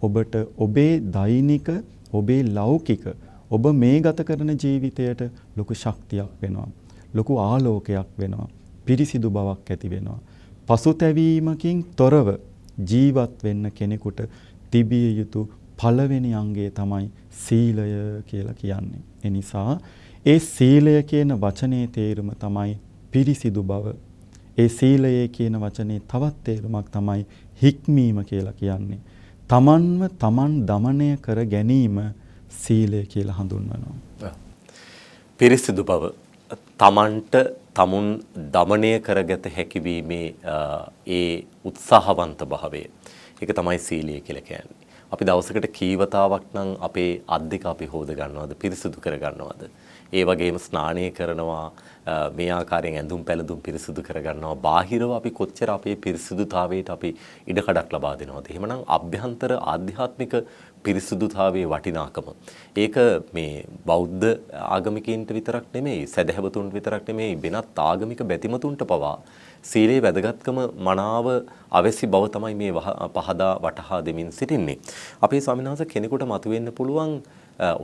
Speaker 1: ඔබට ඔබේ දෛනික, ඔබේ ලෞකික, ඔබ මේ ගත කරන ජීවිතයට ලොකු ශක්තියක් වෙනවා. ලොකු ආලෝකයක් වෙනවා. පිරිසිදු බවක් ඇති වෙනවා. පසුතැවීමකින් තොරව ජීවත් වෙන්න කෙනෙකුට තිබිය යුතු පළවෙනි අංගය තමයි සීලය කියලා කියන්නේ. ඒ නිසා ඒ සීලය කියන වචනේ තේරුම තමයි පිරිසිදු බව. ඒ සීලයේ කියන වචනේ තවත් තේරුමක් තමයි හික්මීම කියලා කියන්නේ. තමන්ව තමන් දමනය කර ගැනීම සීලය කියලා හඳුන්වනවා.
Speaker 2: පිරිසිදු බව තමන්ට තමුන් දමනය කරගත හැකි වීමේ ඒ උත්සාහවන්ත භාවය. ඒක තමයි සීලය කියලා කියන්නේ. අපි දවසකට කීවතාවක් නම් අපේ අත් දෙක අපි හොද ගන්නවද, පිරිසිදු කර ගන්නවද? ඒ වගේම ස්නානය කරනවා, මේ ආකාරයෙන් ඇඳුම් පැළඳුම් පිරිසිදු කර ගන්නවා. බාහිරව අපි කොච්චර අපේ පිරිසිදුතාවයට අපි ඉඩකඩක් ලබා දෙනවද? එහෙමනම් අභ්‍යන්තර ආධ්‍යාත්මික පිරිසිදුතාවයේ වටිනාකම. ඒක මේ බෞද්ධ ආගමිකයින්ට විතරක් නෙමෙයි, සදහැවතුන්ට විතරක් නෙමෙයි, වෙනත් ආගමික බැතිමතුන්ට පවා සීලේ වැදගත්කම මනාව අවශ්‍ය බව තමයි මේ පහදා වටහා දෙමින් සිටින්නේ. අපේ ස්වාමීන් වහන්සේ කෙනෙකුට මතුවෙන්න පුළුවන්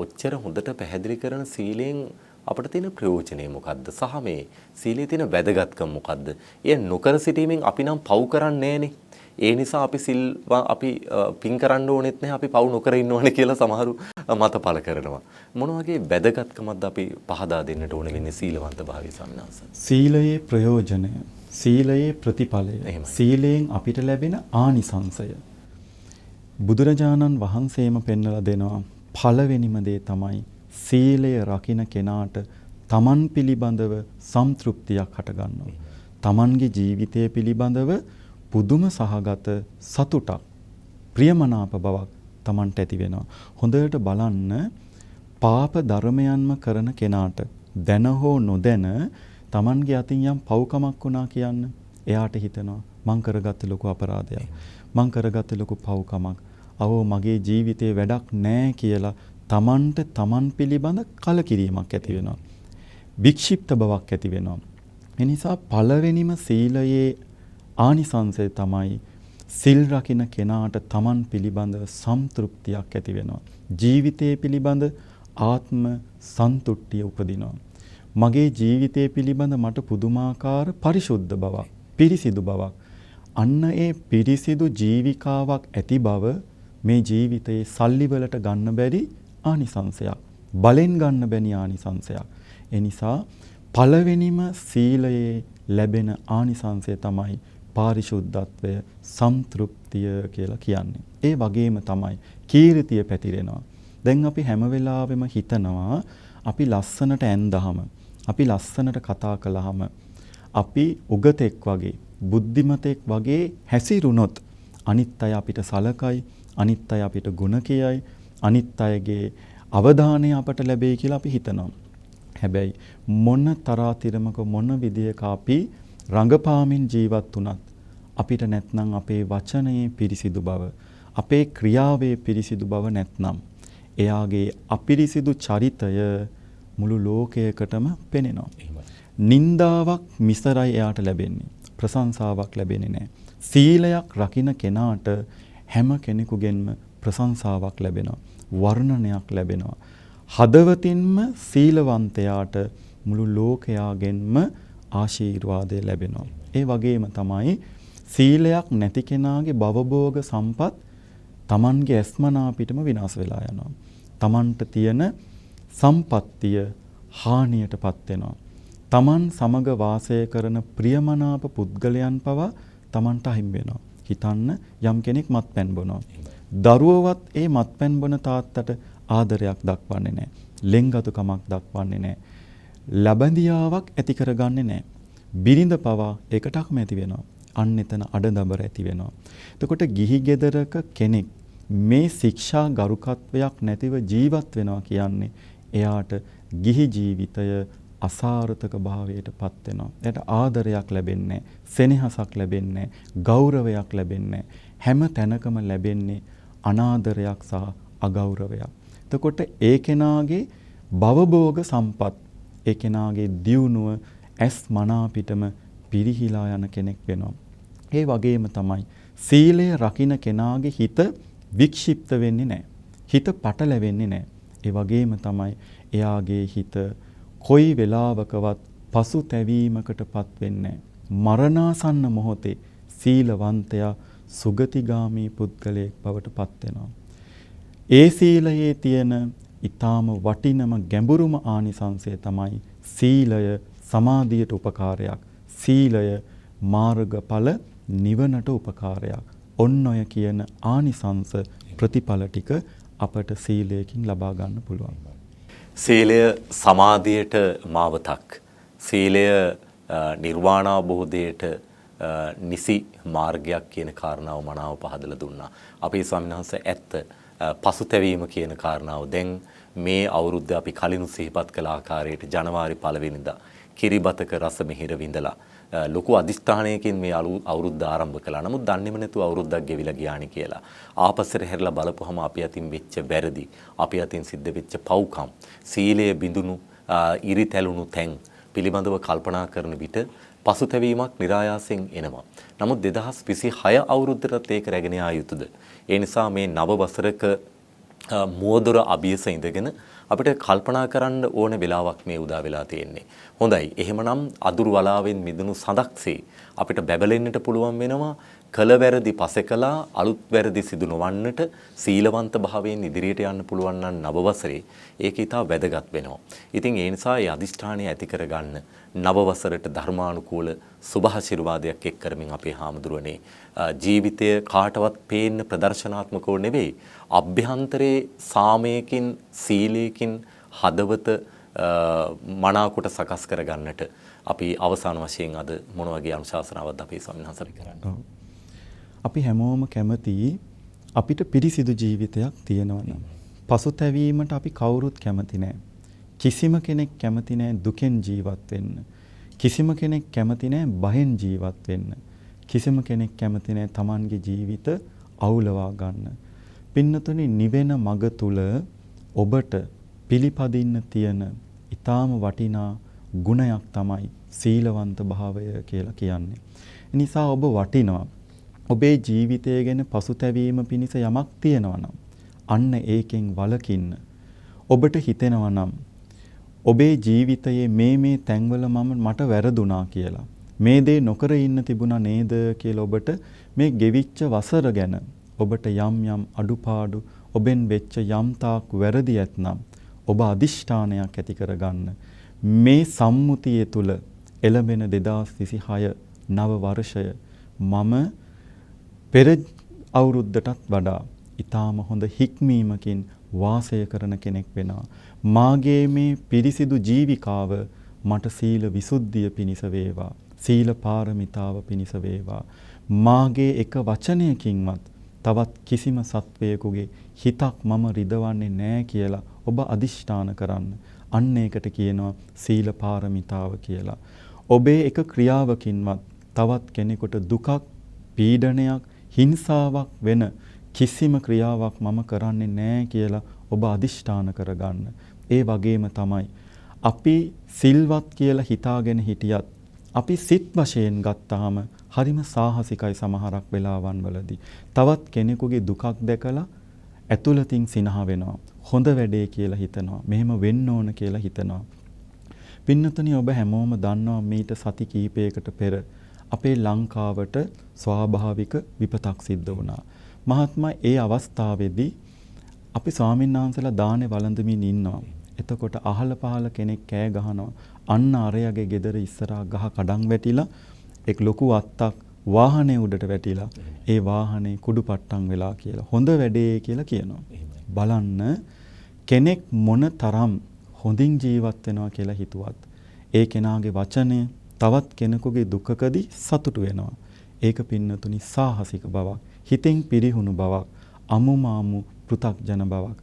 Speaker 2: ඔච්චර හොඳට පැහැදිලි කරන සීලෙන් අපිට තියෙන ප්‍රයෝජනය මොකද්ද? සහ මේ සීලේ තියෙන වැදගත්කම මොකද්ද? එය නොකර සිටීමෙන් අපි නම් පව් කරන්නේ නැහනේ. ඒ නිසා අපි පින් කරන්න ඕනෙත් නැහැ, අපි පව් නොකර ඉන්න ඕනේ කියලා සමහරු මත පළ කරනවා. මොන වගේ වැදගත්කමක්ද අපි පහදා දෙන්නට ඕන වෙන්නේ සීලවන්ත භාවයේ සම්මාස?
Speaker 1: සීලයේ ප්‍රයෝජනය, සීලයේ ප්‍රතිඵලය, සීලයෙන් අපිට ලැබෙන ආනිසංසය. බුදුරජාණන් වහන්සේම පෙන්වලා දෙනවා පළවෙනිම දේ තමයි සීලය රකින්න කෙනාට තමන් පිළිබඳව සම්තෘප්තියක් හටගන්නවා. තමන්ගේ ජීවිතය පිළිබඳව පුදුම සහගත සතුටක්, ප්‍රියමනාප බවක් තමන්ට ඇති වෙනවා. හොඳට බලන්න පාප ධර්මයන්ම කරන කෙනාට දැන හෝ නොදැන තමන්ගේ අතින් යම් පව්කමක් වුණා කියන්න එයාට හිතෙනවා මං කරගත්ත ලොකු අපරාධයක්, මං කරගත්ත ලොකු පව්කමක්, අවෝ මගේ ජීවිතේ වැඩක් නැහැ කියලා තමන්ට තමන් පිළිබඳ කලකිරීමක් ඇති වෙනවා. වික්ෂිප්ත බවක් ඇති වෙනවා. ඒ නිසා පළවෙනිම සීලයේ ආනිසංසය තමයි සිල් රකින්න කෙනාට තමන් පිළිබඳ සම්තෘප්තියක් ඇති වෙනවා. ජීවිතයේ පිළිබඳ ආත්ම සන්තුෂ්ටිය උපදිනවා. මගේ ජීවිතය පිළිබඳ මට පුදුමාකාර පරිශුද්ධ බවක්, පිරිසිදු බවක්, අන්න ඒ පිරිසිදු ජීවිකාවක් ඇති බව මේ ජීවිතයේ සල්ලි වලට ගන්න බැරි ආනිසංසයක්, බලෙන් ගන්න බැරි ආනිසංසයක්. ඒ නිසා පළවෙනිම සීලයේ ලැබෙන ආනිසංසය තමයි පාරිශුද්ධත්වය, සම්තෘප්තිය කියලා කියන්නේ. ඒ වගේම තමයි කීර්තිය පැතිරෙනවා. දැන් අපි හැම වෙලාවෙම හිතනවා අපි ලස්සනට ඇඳහම, අපි ලස්සනට කතා කළාම, අපි උගතෙක් වගේ, බුද්ධිමතෙක් වගේ හැසිරුණොත් අනිත් අය අපිට සලකයි, අනිත් අය අපිට ගුණ කියයි, අනිත් අයගේ අවධානය අපට ලැබෙයි කියලා අපි හිතනවා. හැබැයි මොන තරාතිරමක මොන විදියක අපි රංගපාමින් ජීවත් වුණත් අපිට නැත්නම් අපේ වචනයේ පිරිසිදු බව, අපේ ක්‍රියාවේ පිරිසිදු බව නැත්නම් එයාගේ අපිරිසිදු චරිතය මුළු ලෝකයකටම පෙනෙනවා. නින්දාවක් මිසරයි එයාට ලැබෙන්නේ. ප්‍රශංසාවක් ලැබෙන්නේ නැහැ. සීලයක් රකින්න කෙනාට හැම කෙනෙකුගෙන්ම ප්‍රශංසාවක් ලැබෙනවා. වර්ණනයක් ලැබෙනවා. හදවතින්ම සීලවන්තයාට මුළු ලෝකයාගෙන්ම ආශිර්වාදය ලැබෙනවා. ඒ වගේම තමයි සීලයක් නැති කෙනාගේ භවභෝග සම්පත් Tamanගේ ඇස්මනා පිටම විනාශ වෙලා යනවා. Tamanට තියෙන සම්පත්තිය හානියටපත් වෙනවා. Taman සමග වාසය කරන ප්‍රියමනාප පුද්ගලයන් පවා Tamanට අහිමි වෙනවා. හිතන්න යම් කෙනෙක් මත්පැන් බොනවා. දරුවවත් ඒ මත්පැන් බොන තාත්තට ආදරයක් දක්වන්නේ නැහැ. ලෙන්ගතුකමක් දක්වන්නේ නැහැ. ලබඳියාවක් ඇති කරගන්නේ නැහැ. බිරිඳ පවා ඒකට අකමැති වෙනවා. අන්න එතන අඩදබර ඇති වෙනවා. එතකොට ගිහි ගෙදරක කෙනෙක් මේ ශික්ෂා ගරුකත්වයක් නැතිව ජීවත් වෙනවා කියන්නේ එයාට ගිහි ජීවිතය අසාර්ථක භාවයට පත් වෙනවා. එයාට ආදරයක් ලැබෙන්නේ, සෙනෙහසක් ලැබෙන්නේ, ගෞරවයක් ලැබෙන්නේ. හැම තැනකම ලැබෙන්නේ අනාදරයක් සහ අගෞරවයක්. එතකොට ඒ කෙනාගේ භවභෝග සම්පත්, ඒ කෙනාගේ දියුණුව ඇස් මනා පිටම පිරිහිලා යන කෙනෙක් වෙනවා. ඒ වගේම තමයි සීලය රකින්න කෙනාගේ හිත වික්ෂිප්ත වෙන්නේ නැහැ. හිත පටලැවෙන්නේ නැහැ. ඒ වගේම තමයි එයාගේ හිත කොයි වෙලාවකවත් පසුතැවීමකටපත් වෙන්නේ නැහැ. මරණාසන්න මොහොතේ සීලවන්තයා සුගතිගාමී පුද්ගලයෙක් බවට පත් වෙනවා. ඒ සීලයේ තියෙන ඊටාම වටිනම ගැඹුරුම ආනිසංසය තමයි සීලය සමාධියට උපකාරයක්. සීලය මාර්ගඵල නිවනට උපකාරයක්. ඔන්න ඔය කියන ආනිසංස ප්‍රතිඵල ටික අපට සීලයෙන් ලබා ගන්න පුළුවන්.
Speaker 2: සීලය සමාධියට මාවතක්. සීලය නිර්වාණාවබෝධයට නිසි මාර්ගයක් කියන කාරණාව මනාව පහදලා දුන්නා. අපේ ස්වාමීන් වහන්සේ ඇත්ත පසුතැවීම කියන කාරණාව දැන් මේ අවුරුද්ද අපි කලින් සිහිපත් කළ ආකාරයට ජනවාරි 1 වෙනිදා කිරිබතක රස මිහිර විඳලා ලොකු අදිස්ථානයකින් මේ අවුරුද්ද ආරම්භ කළා. නමුත් දන්නේම නැතුව අවුරුද්දක් ගෙවිලා ගියානි කියලා. ආපස්සට හැරිලා බලපුවම අපි අතින් වෙච්ච වැරදි, අපි අතින් සිද්ධ වෙච්ච පව්කම්, සීලය බිඳුණු ඉරිතැලුණු තැන් පිළිබඳව කල්පනා කරන විට පසුතැවීමක් નિરાයාසයෙන් එනවා. නමුත් 2026 අවුරුද්දටත් ඒක රැගෙන යා යුතුද? ඒ නිසා මේ නව වසරක මුවදොර අභියස ඉඳගෙන අපිට කල්පනා කරන්න ඕන වෙලාවක් මේ උදා වෙලා තියෙන්නේ. හොඳයි. එහෙමනම් අදුරු වලාවෙන් මිදුණු සඳක්සේ අපිට බැබලෙන්නට පුළුවන් වෙනවා. කළ වැරදි පසෙකලා අලුත් වැරදි සිදු නොවන්නට සීලවන්ත භාවයෙන් ඉදිරියට යන්න පුළුවන් නම් නව වසරේ ඒක ඊටා වැදගත් වෙනවා. ඉතින් ඒ නිසා මේ අදිෂ්ඨානය ඇති කරගන්න නව වසරට ධර්මානුකූල සුභාශිර්වාදයක් එක් කරමින් අපේ හාමුදුරුවනේ ජීවිතය කාටවත් පේන්න ප්‍රදර්ශනාත්මකව නෙවෙයි අභ්‍යන්තරේ සාමයකින් සීලයකින් හදවත මනාකොට සකස් කරගන්නට අපි අවසාන වශයෙන් අද මොන වගේ අනුශාසනාවක්ද අපේ ස්වාමීන් වහන්සේට කරන්නේ?
Speaker 1: අපි හැමෝම කැමති අපිට පිරිසිදු ජීවිතයක් තියෙනවා නම්. පසුතැවීමට අපි කවුරුත් කැමති නැහැ. කිසිම කෙනෙක් කැමති නැහැ දුකෙන් ජීවත් වෙන්න. කිසිම කෙනෙක් කැමති නැහැ බයෙන් ජීවත් වෙන්න. කිසිම කෙනෙක් කැමති නැහැ Tamanගේ ජීවිත අවුලවා ගන්න. පින්නතුනි නිවෙන මඟ තුල ඔබට පිළිපදින්න තියෙන ඊටාම වටිනා ගුණයක් තමයි සීලවන්ත භාවය කියලා කියන්නේ. ඒ නිසා ඔබ වටිනවා. ඔබේ ජීවිතය ගැන පසුතැවීම පිණිස යමක් තියෙනවා නම් අන්න ඒකෙන් වළකින්න. ඔබට හිතෙනවා නම් ඔබේ ජීවිතයේ මේ තැන්වල මට වැරදුනා කියලා. මේ දේ නොකර ඉන්න තිබුණා නේද කියලා ඔබට මේ ගෙවිච්ච වසර ගැන ඔබට යම් අඩුපාඩු ඔබෙන් වෙච්ච යම් තාක් වැරදි ඇතනම් ඔබ අදිෂ්ඨානයක් ඇති කරගන්න. මේ සම්මුතිය තුල එළඹෙන 2026 නව වර්ෂය මම පෙර අවුරුද්දටත් වඩා ඊටාම හොඳ හික්මීමකින් වාසය කරන කෙනෙක් වෙනවා. මාගේ මේ පිරිසිදු ජීවිකාව මට සීල විසුද්ධිය පිණිස වේවා. සීල පාරමිතාව පිණිස වේවා. මාගේ එක වචනයකින්වත් තවත් කිසිම සත්වයෙකුගේ හිතක් මම රිදවන්නේ නැහැ කියලා ඔබ අදිෂ්ඨාන කරන්න. අන්න ඒකට කියනවා සීල පාරමිතාව කියලා. ඔබේ එක ක්‍රියාවකින්වත් තවත් කෙනෙකුට දුකක්, පීඩනයක්, හිංසාවක් වෙන කිසිම ක්‍රියාවක් මම කරන්නේ නැහැ කියලා ඔබ අදිෂ්ඨාන කරගන්න. ඒ වගේම තමයි අපි සිල්වත් කියලා හිතාගෙන හිටියත් අපි සිත් වශයෙන් ගත්තාම හරිම සාහසිකයි සමහරක් වෙලාවන් වලදී. තවත් කෙනෙකුගේ දුකක් දැකලා ඇතුළතින් සිනහ වෙනවා. හොඳ වැඩේ කියලා හිතනවා. මෙහෙම වෙන්න ඕන කියලා හිතනවා. පින්නතුනි ඔබ හැමෝම දන්නවා මීට සති කීපයකට පෙර අපේ ලංකාවට ස්වාභාවික විපතක් සිද්ධ වුණා. මහත්මයා ඒ අවස්ථාවේදී අපි ස්වාමීන් වහන්සේලා දානේ වළඳමින් ඉන්නවා. එතකොට අහල පහල කෙනෙක් කෑ ගහනවා. අන්න අරයාගේ ගෙදර ඉස්සරහා ගහ කඩන් වැටිලා එක් ලොකු අත්තක් වාහනේ උඩට වැටිලා ඒ වාහනේ කුඩු පට්ටම් වෙලා කියලා. හොඳ වැඩේ කියලා කියනවා. බලන්න කෙනෙක් මොන තරම් හොඳින් ජීවත් වෙනවා කියලා හිතුවත් ඒ කෙනාගේ වචනය තවත් කෙනෙකුගේ දුකකදී සතුටු වෙනවා. ඒක පින්නතුනි සාහසික බවක්, හිතෙන් පිරිහුණු බවක්, අමුමාමු පෘථග්ජන බවක්.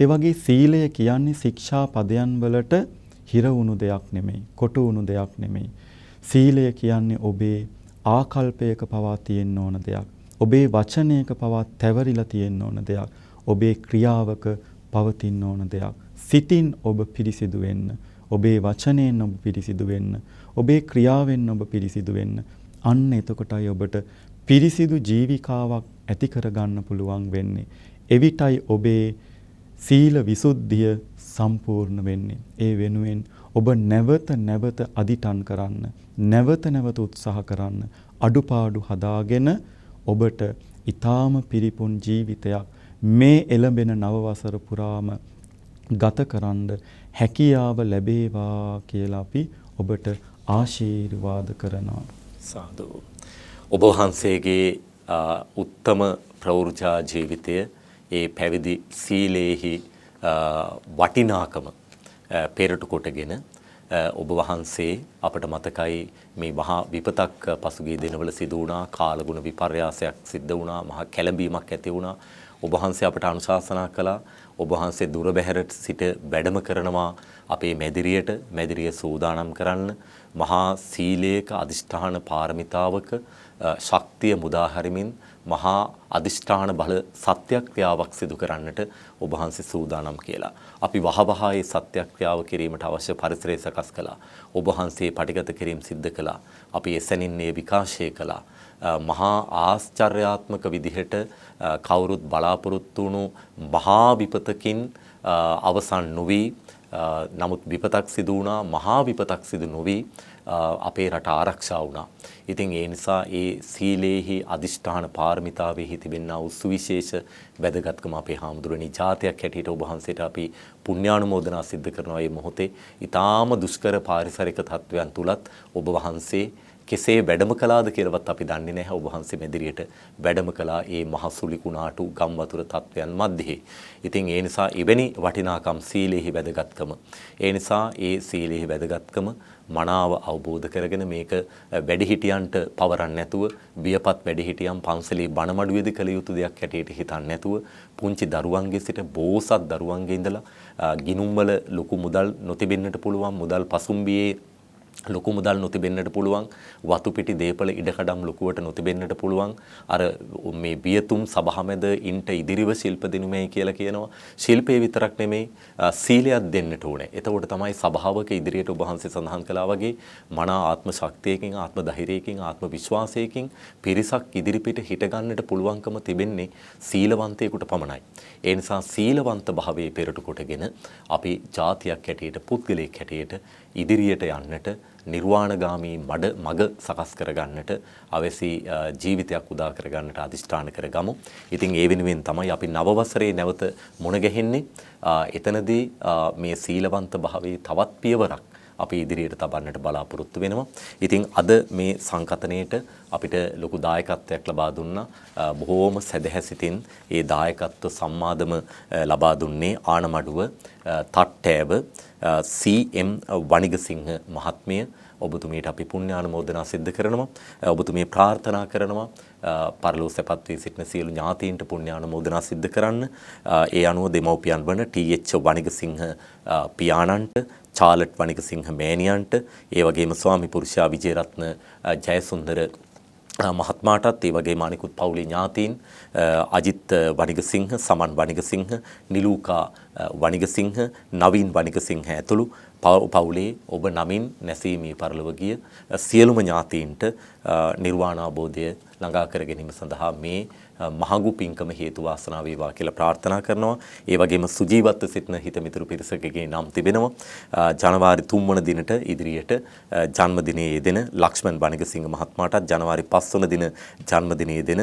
Speaker 1: ඒ වගේ සීලය කියන්නේ ශික්ෂා පදයන් වලට හිර වුණු දෙයක් නෙමෙයි, කොටු වුණු දෙයක් නෙමෙයි. සීලය කියන්නේ ඔබේ ආකල්පයක පවා තියෙන්න ඕන දෙයක්. ඔබේ වචනයක පවා තැවරිලා තියෙන්න ඕන දෙයක්. ඔබේ ක්‍රියාවක පවතින්න ඕන දෙයක්. සිතින් ඔබ පිරිසිදු වෙන්න. ඔබේ වචනයෙන් ඔබ පිරිසිදු වෙන්න. ඔබේ ක්‍රියාවෙන් ඔබ පිරිසිදු වෙන්න. අන්න එතකොටයි ඔබට පිරිසිදු ජීවිකාවක් ඇති කරගන්න පුළුවන් වෙන්නේ. එවිටයි ඔබේ සීල විසුද්ධිය සම්පූර්ණ වෙන්නේ. ඒ වෙනුවෙන් ඔබ නැවත නැවත අදිටන් කරන්න, නැවත නැවත උත්සාහ කරන්න, අඩුපාඩු හදාගෙන ඔබට ඊටාම පිරිපුන් ජීවිතයක් මේ එළඹෙන නව වසර පුරාම ගත කරන්න හැකියාව ලැබේවා කියලා අපි ඔබට ආශිර්වාද කරනවා.
Speaker 2: සාදු. ඔබ වහන්සේගේ උත්තම ප්‍රවෘජා ජීවිතය ඒ පැවිදි සීලේහි වටිනාකම පෙරට කොටගෙන ඔබ වහන්සේ අපට මතකයි මේ මහා විපතක් පසුගිය දිනවල සිදු වුණා, කාලගුණ විපර්යාසයක් සිද්ධ වුණා, මහා කැළඹීමක් ඇති වුණා. ඔබ වහන්සේ අපට අනුශාසනා කළා. ඔබ වහන්සේ දුර බැහැරට සිට වැඩම කරනවා අපේ මැදිරිය සූදානම් කරන්න. මහා සීලයක අදිෂ්ඨාන පාරමිතාවක ශක්තිය මුදා හරිමින් මහා අදිෂ්ඨාන බල සත්‍යක්‍රියාවක් සිදු කරන්නට ඔබ වහන්සේ සූදානම් කියලා. අපි වහවහ ඒ සත්‍යක්‍රියාව කිරීමට අවශ්‍ය පරිසරය සකස් කළා. ඔබ වහන්සේ පටිගත කිරීම සිද්ධ කළා. අපි එසැනින් මේ විකාශය කළා. මහා ආශ්චර්යාත්මක විදිහට කවුරුත් බලාපොරොත්තු වුණු මහා විපතකින් අවසන් නොවි, නමුත් විපතක් සිදු වුණා, මහා විපතක් සිදු නොවි අපේ රට ආරක්ෂා වුණා. ඉතින් ඒ නිසා ඒ සීලේහි අදිෂ්ඨාන පාරමිතාවෙහි තිබෙනා වූ සුවිශේෂ වැදගත්කම අපේ හාමුදුරනි ජාතියක් හැටියට ඔබ වහන්සේට අපි පුණ්‍යානුමෝදනා සිද්ධ කරනවා. මේ මොහොතේ ඊටාම දුෂ්කර පාරිසරික තත්වයන් තුලත් ඔබ වහන්සේ කෙසේ වැඩම කළාද කියලාවත් අපි දන්නේ නැහැ. ඔබ වහන්සේ මෙදිරියට වැඩම කළා ඒ මහ සුලිකුණාටු ගම් වතුර තත්වයන් මැද්දේ. ඉතින් ඒ නිසා එවැනි වටිනාකම් සීලෙහි වැදගත්කම, ඒ නිසා ඒ සීලෙහි වැදගත්කම මනාව අවබෝධ කරගෙන මේක වැඩිහිටියන්ට පවරන්න නැතුව, බියපත් වැඩිහිටියන් පන්සලේ බණමඩුවේදී කළ යුතු දෙයක් හැටියට හිතන්නේ නැතුව, පුංචි දරුවන්ගේ සිට බෝසත් දරුවන්ගේ ඉඳලා ගිනුම්වල ලොකු මුදල් නොතිබෙන්නට පුළුවන්, මුදල් පසුම්බියේ ලොකු මුදල් නොතිබෙන්නට පුළුවන්, වතු පිටි දීපල ඉඩකඩම් ලොකුවට නොතිබෙන්නට පුළුවන්. අර මේ බියතුම් සභාමැද ඉන්ට ඉදිරිව ශිල්ප දිනුමයි කියලා කියනවා. ශිල්පේ විතරක් නෙමෙයි සීලයක් දෙන්නට ඕනේ. එතකොට තමයි සභාවක ඉදිරියට ඔබ වහන්සේ සඳහන් කළා වගේ මනා ආත්ම ශක්තියකින්, ආත්ම ධෛර්යයකින්, ආත්ම විශ්වාසයකින් පිරිසක් ඉදිරිපිට හිට ගන්නට පුළුවන්කම තිබෙන්නේ සීලවන්තයෙකුට පමණයි. ඒ නිසා සීලවන්ත භාවයේ පෙරට කොටගෙන අපි ජාතියක් හැටියට, පුද්ගලයෙක් හැටියට ඉදිරියට යන්නට, නිර්වාණගාමී මග සකස් කරගන්නට, අවශ්‍ය ජීවිතයක් උදා කරගන්නට අදිෂ්ඨාන කරගමු. ඉතින් ඒ වෙනුවෙන් තමයි අපි නව වසරේ නැවත මුණ ගැහෙන්නේ. එතනදී මේ සීලවන්ත භාවයේ තවත් පියවරක් අපි ඉදිරියට තබන්නට බලාපොරොත්තු වෙනවා. ඉතින් අද මේ සංකතනයේට අපිට ලොකු දායකත්වයක් ලබා දුන්නා. බොහෝම සැදැහැසිතින් ඒ දායකත්ව සම්මාදම ලබා දුන්නේ ආනමඩුව තට්ටෑව CM වනිගසිංහ මහත්මිය. ඔබතුමියට අපි පුණ්‍යානුමෝදනා සිද්ධ කරනවා. ඔබතුමිය ප්‍රාර්ථනා කරනවා පරලෝ සැපත් වී සිටින සියලු ඥාතීන්ට පුණ්‍යානුමෝදනා සිද්ධ කරන්න. ඒ අනුව දෙමව්පියන් වන TH වනිගසිංහ පියාණන්ට, චාලට් වනිගසිංහ මෑණියන්ට, ඒ වගේම ස්වාමි පුරුෂයා විජේරත්න ජයසුන්දර මහත්මයාටත්, ඒ වගේම අනිකුත් පවුලේ ඥාතීන් අජිත් වනිගසිංහ, සමන් වනිගසිංහ, නිලූකා වනිගසිංහ, නවීන් වනිගසිංහ ඇතුළු පවුලේ ඔබ නමින් නැසීමේ පරලොව ගිය සියලුම ඥාතීන්ට නිර්වාණ අවබෝධය ළඟා කර ගැනීම සඳහා මේ මහඟු පින්කම හේතු වාසනා වේවා කියලා ප්‍රාර්ථනා කරනවා. ඒ වගේම සුජීවත්ව සිටින හිතමිතුරු පිරිසකගේ නම් තිබෙනවා. ජනවාරි 3 වන දිනට ඉදිරියට ජන්මදිනයේ යෙදෙන ලක්ෂ්මන් වනිගසිංහ මහත්මයාටත්, ජනවාරි 5 වන දින ජන්මදිනයේ යෙදෙන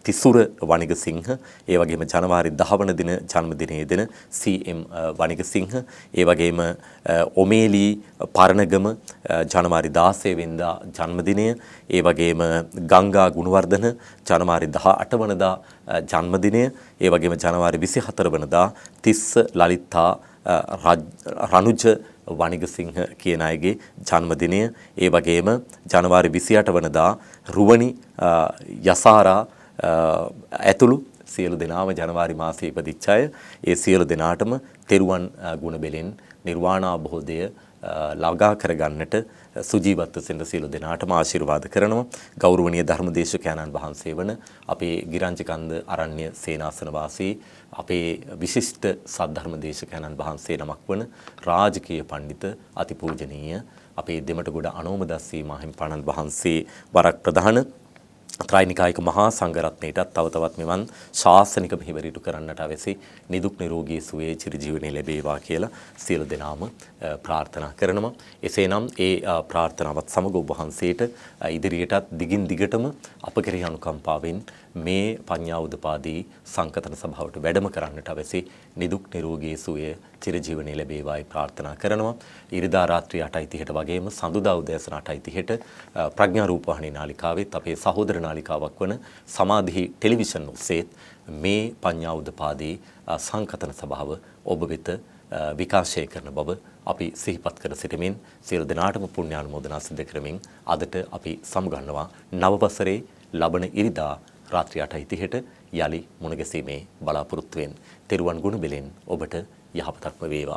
Speaker 2: තිසුර වනිගසිංහ, ඒ වගේම ජනවාරි 10 වන දින ජන්මදිනයේ යෙදෙන CM වනිගසිංහ, ඒ වගේම ඔමේලී පරණගම ජනවාරි 16 වෙනිදා ජන්මදිනය, ඒ වගේම ගංගා ගුණවර්ධන ජනවාරි 18 වනදා ජන්මදිනය, ඒ වගේම ජනවාරි 24 වනදා තිස්ස ලලිතා රනුජ වනිගසිංහ කියන අයගේ ජන්මදිනය, ඒ වගේම ජනවාරි 28 වනදා රුවනි යසාරා ඇතුළු සියලු දෙනාම ජනවාරි මාසයේ ඉපදිච්ච අය ඒ සියලු දෙනාටම තෙරුවන් ගුණ බෙලෙන් නිර්වාණ අවබෝධය ළඟා කරගන්නට සුජීවත්ව සිටින සියලු දෙනාටම ආශිර්වාද කරනවා. ගෞරවනීය ධර්මදේශකයන්න් වහන්සේ වන අපේ ගිරංජකන්ද අරණ්‍ය සේනාසන වාසී අපේ විශිෂ්ට සද්ධර්ම දේශකයන්න් වහන්සේ නමක් වන රාජකීය පඬිත අතිපූජනීය අපේ දෙමටගොඩ අනෝමදස්සී මාහිමිපාණන් වහන්සේ වරක් ප්‍රධාන ත්‍රිනිකායික මහා සංඝරත්නයටත් තව තවත් මෙවන් ශාසනික මෙහෙවරිටු කරන්නට අවැසි නිදුක් නිරෝගී සුවය චිරජීවනයේ ලැබේවා කියලා සියලු දෙනාම ප්‍රාර්ථනා කරනවා. එසේනම් ඒ ප්‍රාර්ථනාවත් සමග ඔබ වහන්සේට ඉදිරියටත් දිගින් දිගටම අප කෙරෙහි අනුකම්පාවෙන් මේ පඤ්ඤා උදපාදී සංකතන සභාවට වැඩම කරන්නට අවැසි නිදුක් නිරෝගී සුවය චිරජීවනයේ ලැබේවායි ප්‍රාර්ථනා කරනවා. ඉරිදා රාත්‍රී 8:30ට වගේම සඳුදා උදෑසන 8:30ට ප්‍රඥා රූපවාහිනී නාලිකාවෙත් අපේ සහෝදර නාලිකාවක් වන සමාධි ටෙලිවිෂන් ඔස්සේත් මේ පඤ්ඤා උදපාදී සංකතන සභාව ඔබ වෙත විකාශය කරන බව අපි සිහිපත් කර සිටමින් සියලු දෙනාටම පුණ්‍යානුමෝදනා සිදු කරමින් අදට අපි සමුගන්නවා නව වසරේ ලබන ඉරිදා රාත්‍රී 8:30ට යලි මුණ ගැසීමේ බලාපොරොත්තුවෙන් තෙරුවන් ගුණ බෙලෙන් ඔබට යහපතක්ම වේවා.